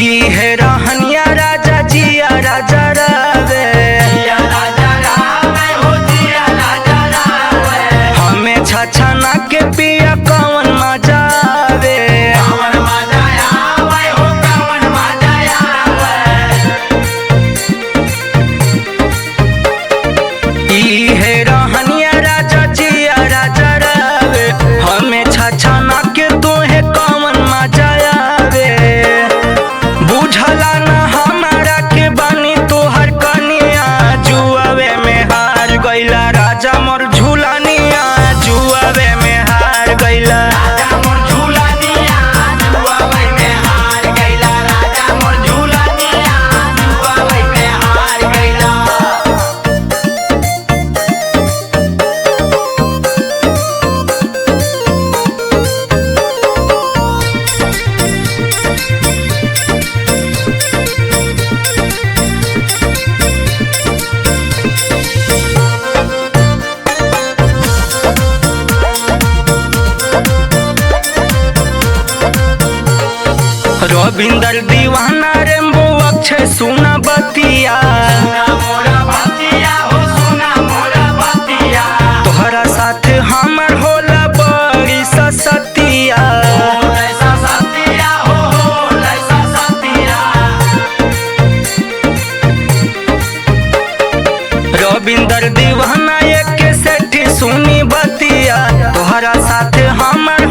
ई है रहनिया राजा जिया राजा रावे, हमें छछना के पिया कवन मजा आवे। ई है रहनिया राजा जिया राजा रावे, हमें छछना के तोहे कवन मजा आवे। बुझला न हमारा के बानी तोहर कनिया, जुआवे में हार गइला राजा मोर झूलनिया, जुआवे में हार गइला। रविंदर दीवाना रेम्बो अक्षय सुना बतिया, तोहरा साथ हमर होला बड़ी ससतिया। रविंदर दीवाना एक सेठी सुनी बतिया, तोहरा साथ हमर